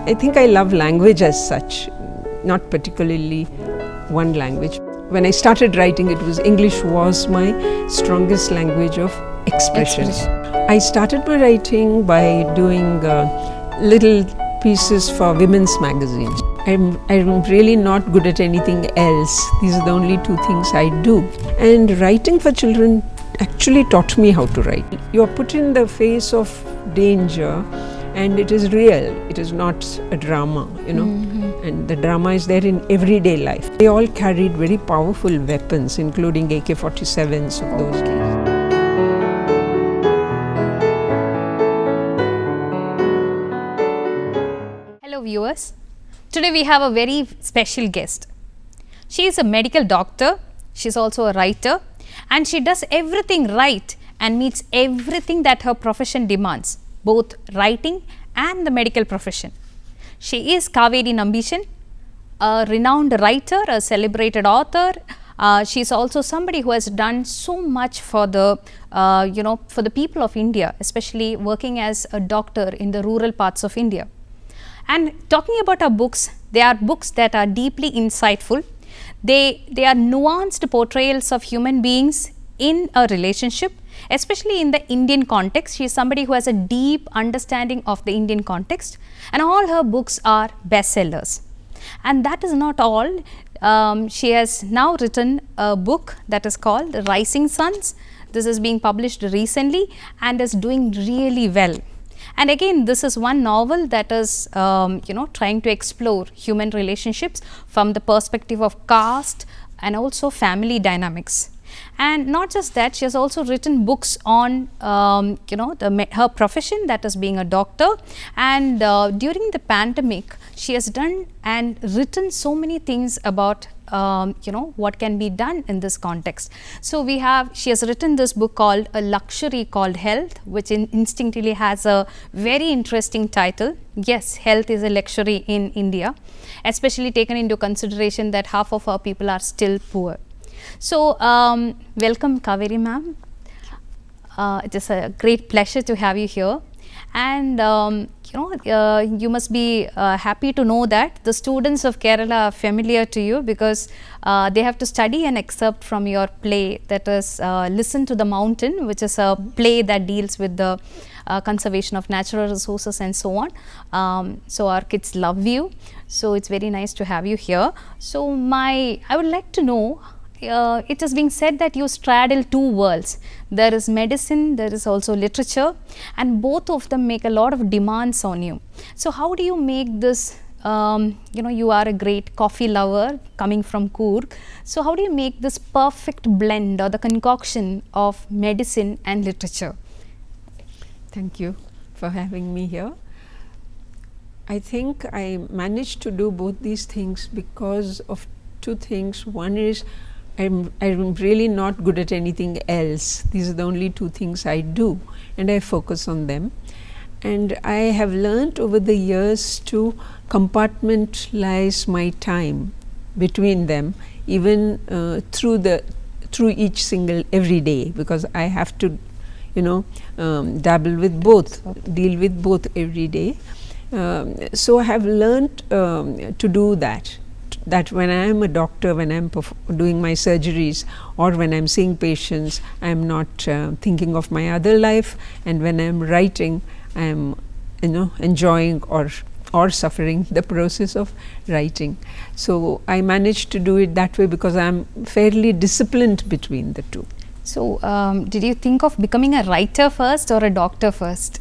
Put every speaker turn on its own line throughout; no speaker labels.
I think I love language as such, not particularly one language. When I started writing, it was English was my strongest language of expression. I started my writing by doing little pieces for women's magazines. I'm really not good at anything else. These are the only two things I do. And writing for children actually taught me how to write. You're put in the face of danger and it is real. It is not a drama, you know. And the drama is there in everyday life. They all carried very powerful weapons, including AK-47s of those days.
Hello viewers, today we have a very special guest. She is a medical doctor, she is also a writer, and she does everything right and meets everything that her profession demands, both writing and the medical profession. She is Kaveri Nambishan, a renowned writer, a celebrated author. She is also somebody who has done so much for the for the people of India, especially working as a doctor in the rural parts of India. And talking about her books, they are books that are deeply insightful. They are nuanced portrayals of human beings in a relationship, especially in the Indian context. She is somebody who has a deep understanding of the Indian context, and all her books are bestsellers. And that is not all. She has now written a book that is called Rising Suns. This is being published recently and is doing really well. And again, this is one novel that is trying to explore human relationships from the perspective of caste and also family dynamics. And not just that, she has also written books on her profession, that is being a doctor. And during the pandemic, she has done and written so many things about what can be done in this context. So she has written this book called A Luxury Called Health, which instinctively has a very interesting title. Yes, health is a luxury in India, especially taken into consideration that half of our people are still poor. So, welcome Kaveri ma'am. It is a great pleasure to have you here. And you must be happy to know that the students of Kerala are familiar to you, because they have to study an excerpt from your play, that is Listen to the Mountain, which is a play that deals with the conservation of natural resources and so on. So our kids love you. So it's very nice to have you here. So I would like to know, it is being said that you straddle two worlds. There is medicine, there is also literature, and both of them make a lot of demands on you. So how do you make this, you are a great coffee lover coming from Coorg. So how do you make this perfect blend or the concoction of medicine and literature?
Thank you for having me here. I think I managed to do both these things because of two things. One is I'm really not good at anything else. These are the only two things I do, and I focus on them. And I have learned over the years to compartmentalize my time between them, even through each single every day, because I have to dabble with both, deal with both every day. So I have learned to do that when I am a doctor, when I am doing my surgeries, or when I am seeing patients, I am not thinking of my other life, and when I am writing, I am enjoying or suffering the process of writing. So I managed to do it that way because I am fairly disciplined between the two.
So did you think of becoming a writer first or a doctor first?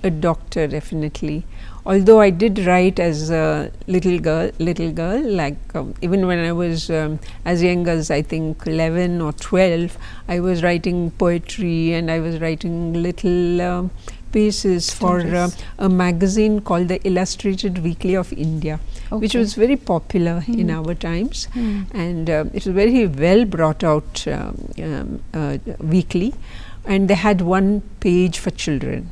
A doctor, definitely. Although I did write as a little girl, like even when I was as young as I think 11 or 12, I was writing poetry, and I was writing little pieces for a magazine called the Illustrated Weekly of India, which was very popular in our times, and it was very well brought out weekly, and they had one page for children.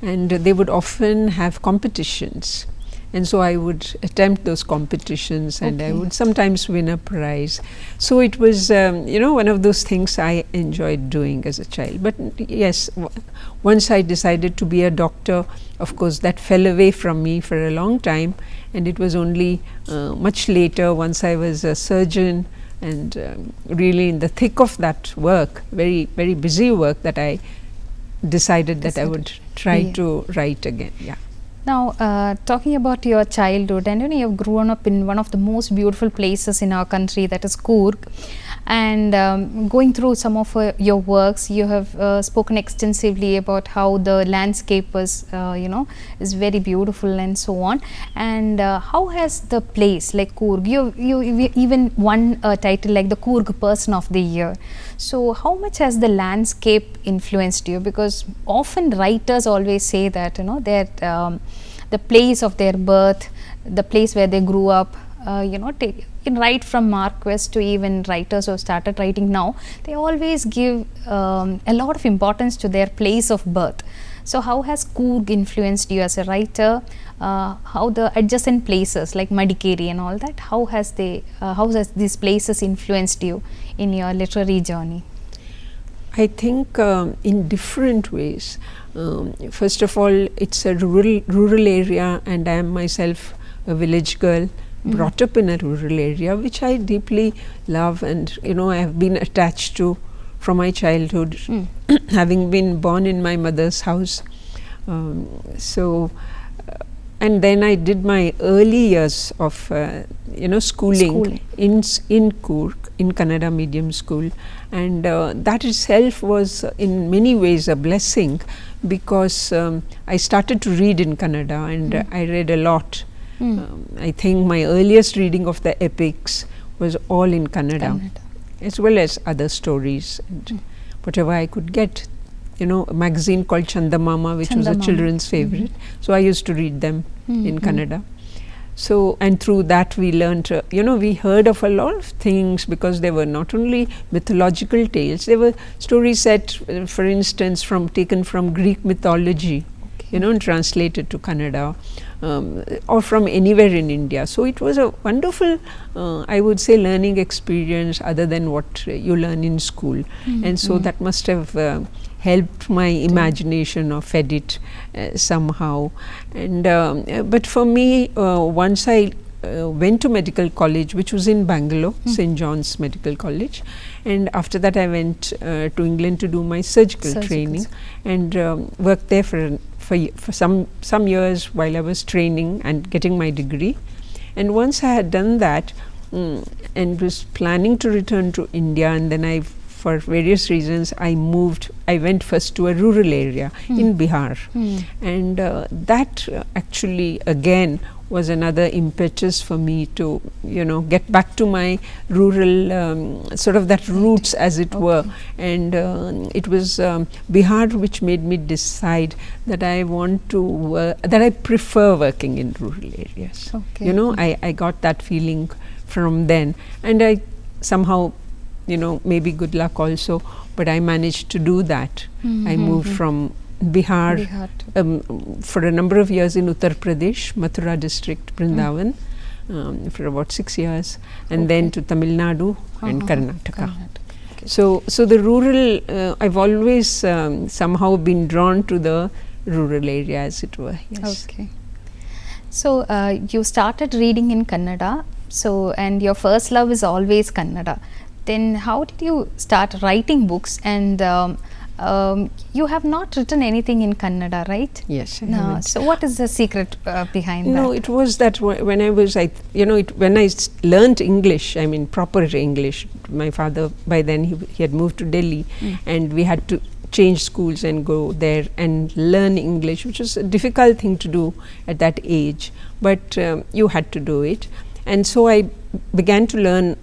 And they would often have competitions, and so I would attempt those competitions, and I would sometimes win a prize. So it was one of those things I enjoyed doing as a child. But yes, once I decided to be a doctor, of course that fell away from me for a long time, and it was only much later, once I was a surgeon and really in the thick of that work, very very busy work, that I decided that I would try to write again.
Now, talking about your childhood, and you have grown up in one of the most beautiful places in our country, that is Coorg, and going through some of your works, you have spoken extensively about how the landscape was, is very beautiful and so on. And how has the place like Coorg, you even won a title like the Coorg Person of the Year. So how much has the landscape influenced you? Because often writers always say that the place of their birth, the place where they grew up, right from Marquess to even writers who have started writing now, they always give a lot of importance to their place of birth. So how has Coorg influenced you as a writer? How the adjacent places like Madikeri and all that, how has these places influenced you in your literary journey?
I think in different ways. First of all, it's a rural area, and I am myself a village girl, brought up in a rural area, which I deeply love, and I have been attached to from my childhood, having been born in my mother's house. And then I did my early years of schooling in Coorg, in Kannada medium school, and that itself was in many ways a blessing, because I started to read in Kannada, and I read a lot. I think my earliest reading of the epics was all in Kannada, as well as other stories and whatever I could get. A magazine called Chandamama, which was a children's favorite. So I used to read them in Kannada. So, and through that we learned, we heard of a lot of things, because they were not only mythological tales, they were stories set, for instance, taken from Greek mythology, and translated to Kannada, or from anywhere in India. So it was a wonderful, I would say, learning experience other than what you learn in school. And so that must have helped my imagination, or fed it somehow. And but for me, once I went to medical college, which was in Bangalore, St. John's Medical College, and after that I went to England to do my surgical training, and worked there for some years while I was training and getting my degree. And once I had done that, and was planning to return to India, and then for various reasons I went first to a rural area in Bihar, and that actually again was another impetus for me to get back to my rural sort of that roots, as it were. And it was Bihar which made me decide that I want to that I prefer working in rural areas. I got that feeling from then, and I somehow, maybe good luck also, but I managed to do that. I moved from Bihar for a number of years in Uttar Pradesh, Mathura district, Vrindavan, for about 6 years, and then to Tamil Nadu and Karnataka. So the rural, I've always somehow been drawn to the rural area, as it were. Yes.
So you started reading in Kannada, and your first love is always Kannada. Then how did you start writing books? And you have not written anything in Kannada, right?
Yes.
No. So what is the secret behind that?
No, it was that when I was, when I learnt English, I mean proper English, my father, by then he had moved to Delhi, and we had to change schools and go there and learn English, which was a difficult thing to do at that age, but you had to do it. And so I began to learn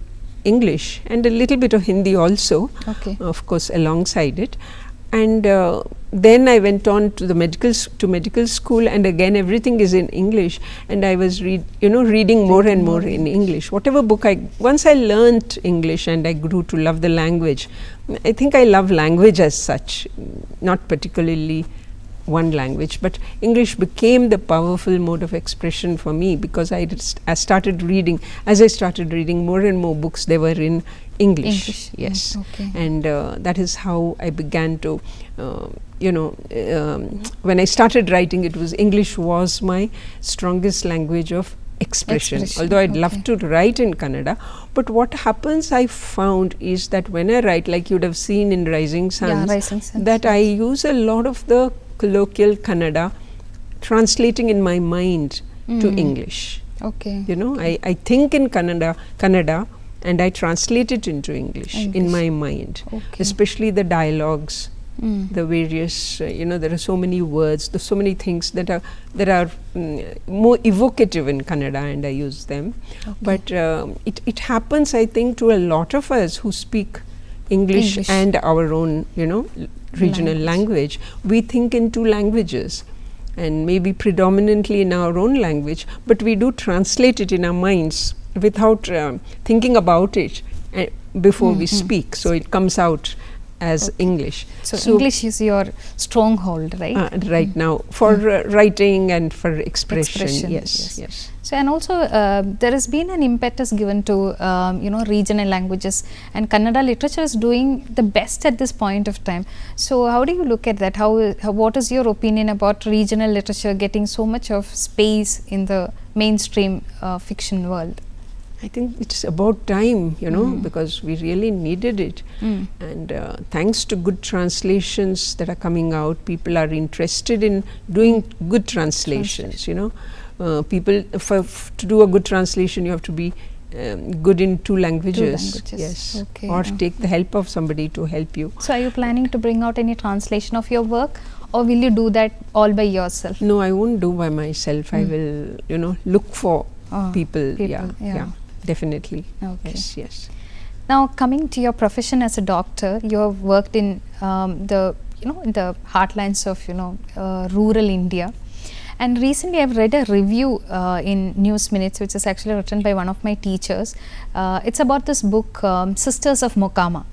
English and a little bit of Hindi also, of course, alongside it. And then I went on to medical school, and again everything is in English, and I was reading more and more in English. Whatever book once I learnt English and I grew to love the language. I think I love language as such, not particularly one language, but English became the powerful mode of expression for me, because I started reading, as I started reading more and more books, they were in English. Yes.
Okay.
And that is how I began to, when I started writing, it was English was my strongest language of expression. Although I'd love to write in Kannada, but what happens, I found, is that when I write, like you'd have seen in Rising Suns, that I use a lot of the colloquial Kannada, translating in my mind to English.
Okay.
I think in Kannada, and I translate it into English in my mind, especially the dialogues, the various, there are so many words, there's so many things that are more evocative in Kannada, and I use them. But it happens, I think, to a lot of us who speak English and our own, regional language. We think in two languages, and maybe predominantly in our own language, but we do translate it in our minds without thinking about it before we speak. So it comes out as English.
So English is your stronghold, right?
Right now, for writing and for expression. Yes.
So, and also there has been an impetus given to regional languages, and Kannada literature is doing the best at this point of time. So how do you look at that? What is your opinion about regional literature getting so much of space in the mainstream fiction world?
I think it's about time, because we really needed it. And thanks to good translations that are coming out, people are interested in doing good translations. People, to do a good translation, you have to be good in two languages. Yes.
Okay.
Or take the help of somebody to help you.
So are you planning to bring out any translation of your work, or will you do that all by yourself?
No, I won't do by myself. I will, look for people. Yeah. Definitely.
Okay.
Yes.
Now, coming to your profession as a doctor, you have worked in in the heartlands of rural India, and recently I've read a review in News Minutes, which is actually written by one of my teachers. It's about this book, Sisters of Mokama.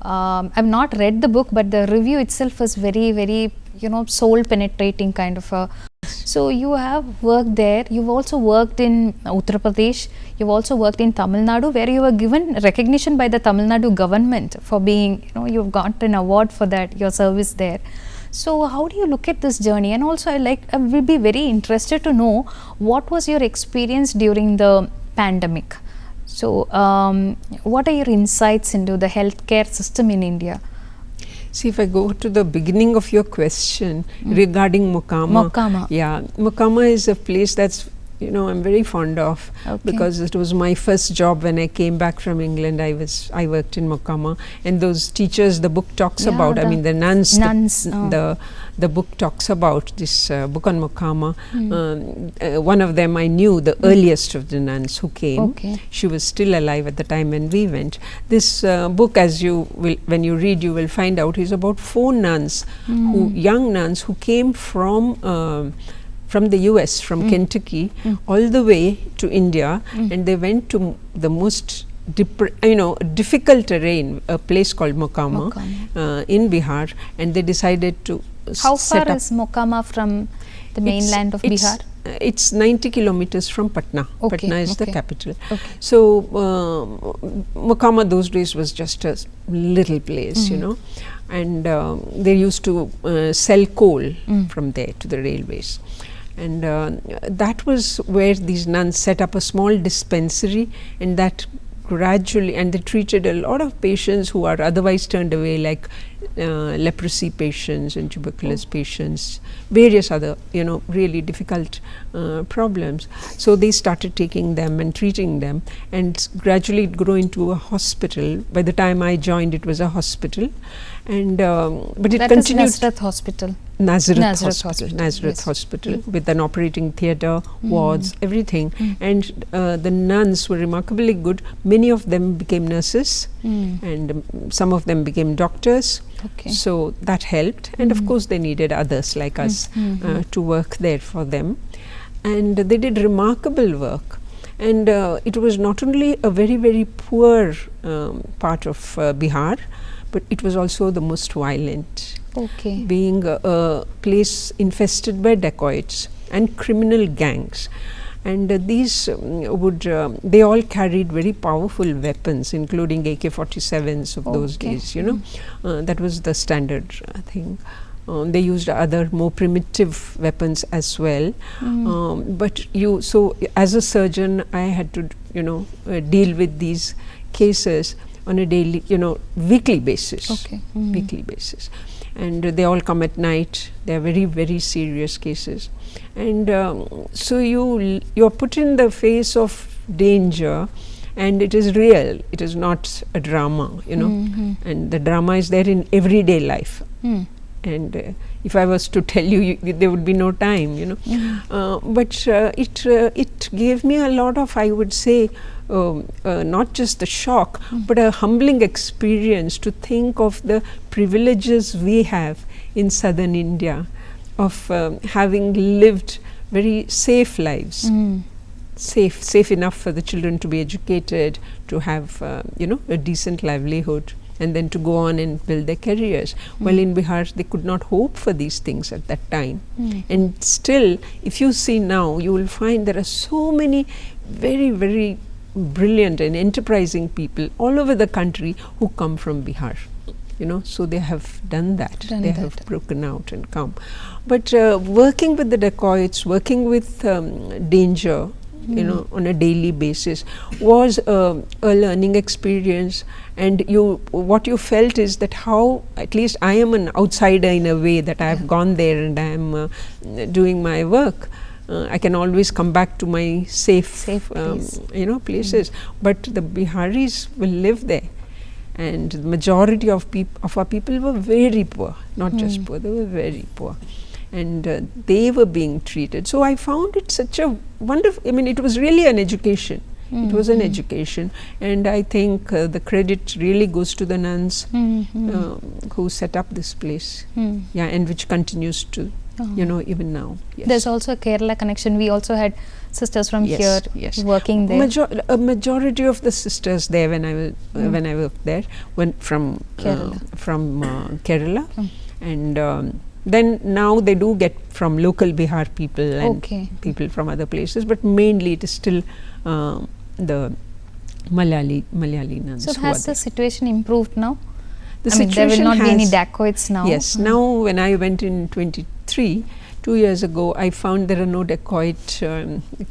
I've not read the book, but the review itself was very, very soul penetrating kind of a. So you have worked there. You've also worked in Uttar Pradesh. You've also worked in Tamil Nadu, where you were given recognition by the Tamil Nadu government for being, you've got an award for that, your service there. So how do you look at this journey? And also I will be very interested to know what was your experience during the pandemic. So what are your insights into the healthcare system in India?
See, if I go to the beginning of your question regarding Mokama. Yeah, Mokama is a place that's, I'm very fond of, because it was my first job when I came back from England. I worked in Mokama, and those teachers the book talks about, the nuns. The book talks about this book on Mokama. One of them I knew, the earliest of the nuns who came. She was still alive at the time when we went. This book, as you will, when you read, you will find out, is about 4 nuns, young nuns who came from the US, from Kentucky, all the way to India, and they went to the most difficult terrain, a place called Mokama, in Bihar, and they decided to
How far is Mokama from the mainland of Bihar?
It's 90 kilometers from Patna. Patna is the capital. So Mokama those days was just a little place, and they used to sell coal from there to the railways. And that was where these nuns set up a small dispensary, and that gradually, and they treated a lot of patients who are otherwise turned away, like leprosy patients and tuberculosis patients, various other really difficult problems. So they started taking them and treating them, and gradually it grew into a hospital. By the time I joined, it was a hospital, and but it
that
continued.
Is Nazareth Hospital.
Nazareth Hospital, with an operating theatre, wards, everything. And the nuns were remarkably good. Many of them became nurses, and some of them became doctors. So that helped. And of course they needed others like us to work there for them. And they did remarkable work. And it was not only a very, very poor part of Bihar, but it was also the most violent,
Okay.
being a place infested by dacoits and criminal gangs. And these they all carried very powerful weapons, including AK-47s of those
Okay.
days, you know. That was the standard thing. They used other more primitive weapons as well. But so as a surgeon, I had to, you know, deal with these cases on a daily, you know, weekly basis.
Okay.
Weekly basis. And they all come at night. They are very, very serious cases. And so you're put in the face of danger, and it is real. It is not a drama, you know. And the drama is there in everyday life. And if I was to tell you, there would be no time, you know. But it gave me a lot of, I would say, not just the shock, but a humbling experience to think of the privileges we have in southern India, of having lived very safe lives. Safe enough for the children to be educated, to have you know, a decent livelihood, and then to go on and build their careers. Well, in Bihar, they could not hope for these things at that time. And still, if you see now, you will find there are so many very, very brilliant and enterprising people all over the country who come from Bihar. You know, so they have done that. They have broken out and come. But working with the dacoits, working with danger, you know, on a daily basis, was a learning experience. And what you felt is that how, at least I am an outsider in a way, that I have gone there and I am doing my work. I can always come back to my safe
place.
you know, places. But the Biharis will live there. And the majority of our people were very poor, not just poor, they were very poor. And they were being treated. So I found it such a wonderful, I mean, it was really an education. It was an education. And I think the credit really goes to the nuns who set up this place. Yeah, and which continues to, you know, even now. Yes.
There's also a Kerala connection. We also had sisters from here working there.
A majority of the sisters there when I worked there went from Kerala. And then now they do get from local Bihar people and people from other places, but mainly it is still the Malayali nuns.
So has the situation improved now?
The
I mean, there will not be any dacoits now.
Yes, now when I went in 23, 2 years ago, I found there are no dacoit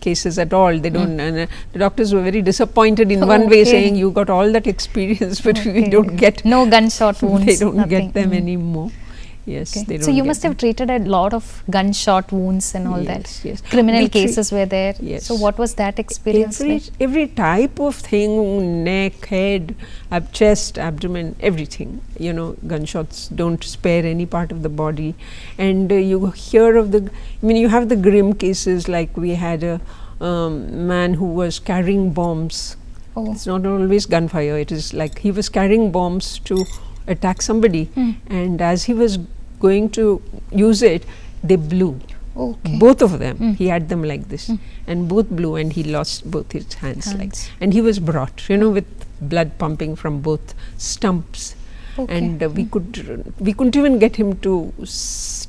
cases at all. They don't, and the doctors were very disappointed in one way, saying you got all that experience, but we don't get
no gunshot wounds.
They don't get them anymore. Yes, they don't.
So you must have treated a lot of gunshot wounds and all that.
Yes,
criminal cases were there.
Yes.
So what was that experience like?
Every type of thing, neck, head, chest, abdomen, everything. You know, gunshots don't spare any part of the body. And you hear of you have the grim cases, like we had a man who was carrying bombs. It's not always gunfire. It is like he was carrying bombs to attack somebody, and as he was going to use it, they blew. Both of them. He had them like this, and both blew, and he lost both his hands. Like, and he was brought, you know, with blood pumping from both stumps, and we couldn't even get him to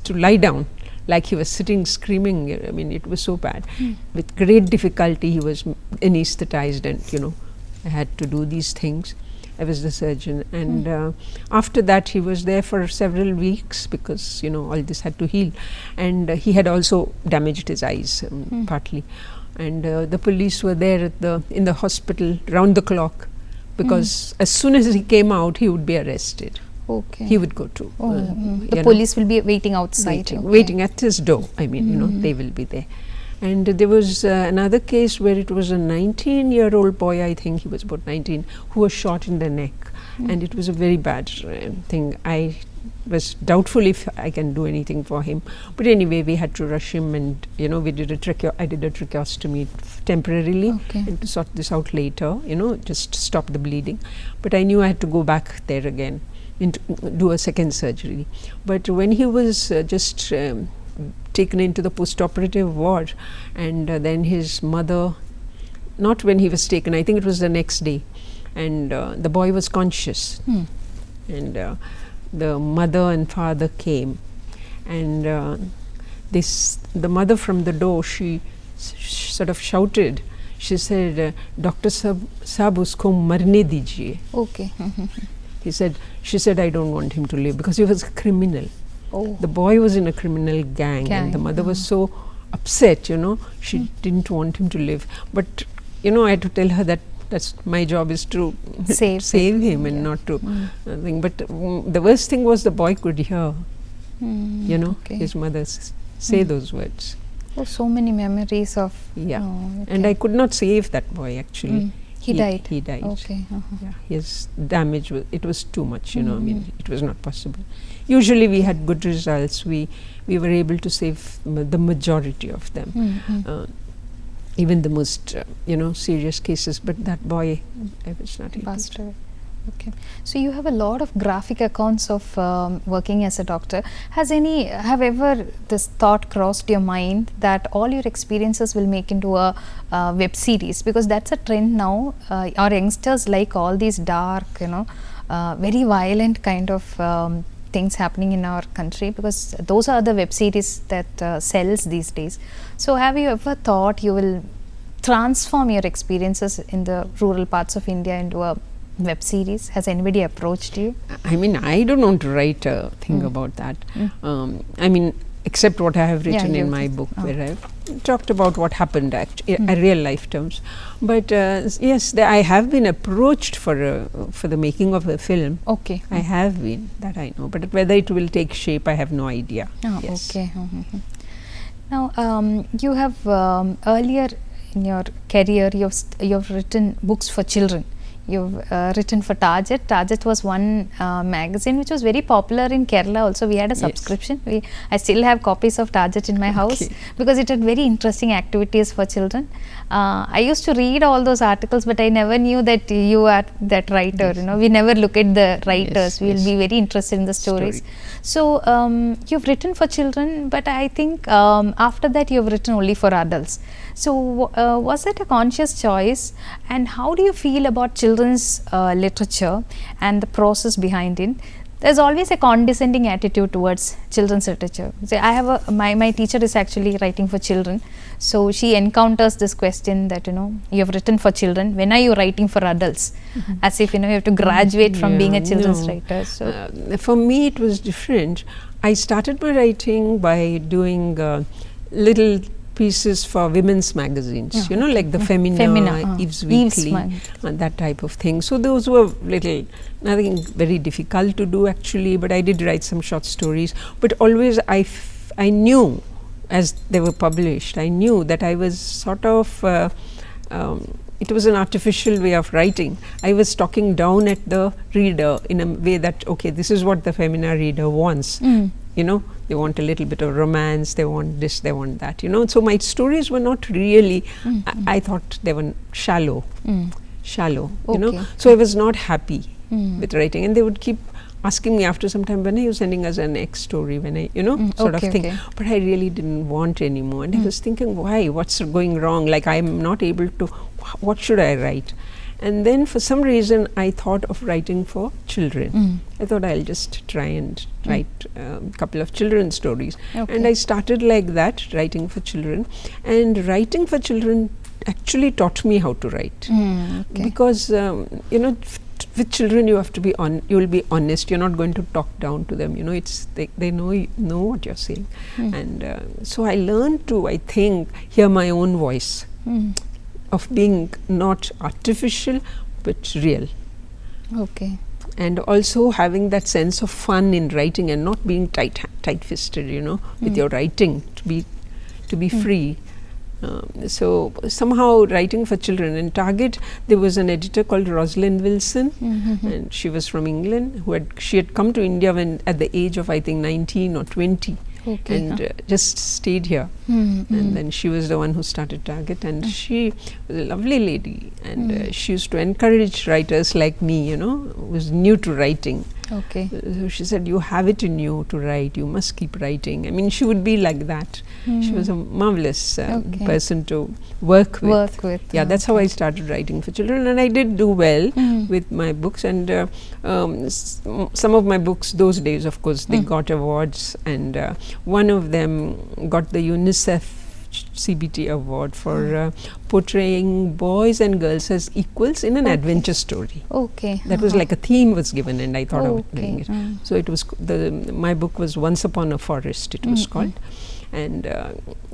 lie down. Like he was sitting screaming. I mean, it was so bad. With great difficulty, he was anesthetized, and you know, I had to do these things. I was the surgeon, and after that he was there for several weeks, because you know all this had to heal, and he had also damaged his eyes partly, and the police were there in the hospital round the clock, because as soon as he came out, he would be arrested. He would go to
the police will be waiting outside,
waiting at his door. I mean, you know, they will be there. And there was another case where it was a 19-year-old boy, I think he was about 19, who was shot in the neck, and it was a very bad thing. I was doubtful if I can do anything for him, but anyway, we had to rush him, and you know, I did a tracheostomy temporarily, and to sort this out later, you know, just stop the bleeding. But I knew I had to go back there again and do a second surgery. But when he was just taken into the post-operative ward, and then his mother, not when he was taken, I think it was the next day, and the boy was conscious, and the mother and father came, and the mother from the door, she sort of shouted. She said, "Doctor Sahab, usko marne dijiye."
Okay.
She said, "I don't want him to live," because he was a criminal.
Oh.
The boy was in a criminal gang, and the mother was so upset, she didn't want him to live. But, I had to tell her that that's my job is to save him and not to think. But the worst thing was the boy could hear, his mother say those words.
Oh, so many memories of.
Yeah. And I could not save that boy, actually.
He died.
He died.
Okay.
Yeah, his damage was too much. I mean, it was not possible. Usually, we had good results. We were able to save the majority of them, even the most serious cases. But that boy, I was not able to.
Okay, so you have a lot of graphic accounts of working as a doctor. Have ever this thought crossed your mind that all your experiences will make into a web series? Because that's a trend now. Our youngsters like all these dark, very violent kind of things happening in our country, because those are the web series that sells these days. So have you ever thought you will transform your experiences in the rural parts of India into a web series? Has anybody approached you?
I mean, I don't want to write a thing about that. I mean, except what I have written in my book, where I've talked about what happened in real life terms. But yes, I have been approached for the making of a film.
Okay.
I have been, that I know. But whether it will take shape, I have no idea. Yes.
Okay. Now, you have earlier in your career, you've written books for children. You've written for Target. Target was one magazine which was very popular in Kerala also. We had a subscription. I still have copies of Target in my house because it had very interesting activities for children. I used to read all those articles, but I never knew that you are that writer. We never look at the writers. We will be very interested in the stories. So you've written for children, but I think after that you've written only for adults. So was it a conscious choice, and how do you feel about children's literature and the process behind it? There's always a condescending attitude towards children's literature. So I have my teacher is actually writing for children, so she encounters this question that you have written for children. When are you writing for adults? As if you have to graduate from being a children's writer. So
for me, it was different. I started my writing by doing little pieces for women's magazines, like the Femina, Eve's Weekly, and that type of thing. So those were nothing very difficult to do actually, but I did write some short stories. But always I knew, as they were published, I knew that I was sort of, it was an artificial way of writing. I was talking down at the reader in a way that, okay, this is what the Femina reader wants. They want a little bit of romance, they want this, they want that, So my stories were not really, I thought they were shallow, So I was not happy with writing, and they would keep asking me after some time, when are you sending us an next story, when I, sort of thing. But I really didn't want anymore, and I was thinking, why, what's going wrong? Like, I'm not able to, what should I write? And then for some reason I thought of writing for children. I thought I'll just try and write a couple of children's stories. And I started like that, writing for children. And writing for children actually taught me how to write. Because, with children you have to be you will be honest. You're not going to talk down to them. It's they know what you're saying. And so I learned to, I think, hear my own voice. Of being not artificial but real. Okay. And also having that sense of fun in writing and not being tight-fisted, with your writing, to be free. So somehow writing for children. In Target, there was an editor called Rosalind Wilson, and she was from England. She had come to India at the age of, I think, 19 or 20. And just stayed here. And then she was the one who started Target, and she was a lovely lady, and she used to encourage writers like me, who was new to writing. So she said, you have it in you to write, you must keep writing. I mean, she would be like that. She was a marvelous
Okay.
person to work with.
Work with.
Yeah, that's how I started writing for children, and I did do well with my books. And some of my books those days, of course, they got awards, and one of them got the UNICEF CBT award for portraying boys and girls as equals in an adventure story.
Okay.
That was like a theme was given, and I thought of doing it.
Mm.
So it was my book was Once Upon a Forest. It was called, and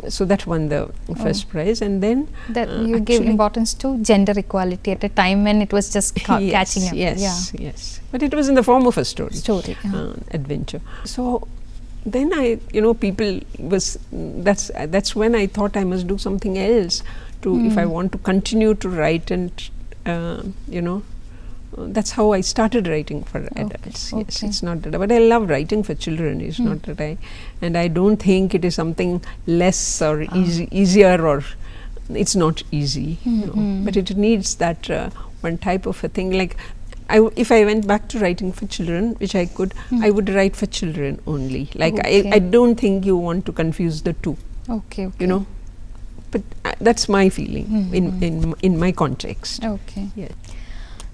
so that won the first prize. And then
That you give importance to gender equality at a time when it was just catching up.
Yes, yes. But it was in the form of a story.
Story.
Adventure. So then people that's when I thought I must do something else if I want to continue to write, and that's how I started writing for adults. Yes, it's not that, but I love writing for children. It's not that I don't think it is something less or easier, or it's not easy, but it needs that one type of a thing. Like if I went back to writing for children, which I could, I would write for children only. Like I don't think you want to confuse the two.
Okay.
But that's my feeling in my context.
Okay.
Yeah.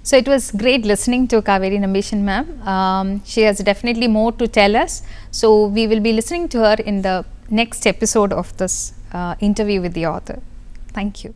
So it was great listening to Kaveri Nambishan ma'am. She has definitely more to tell us. So we will be listening to her in the next episode of this interview with the author. Thank you.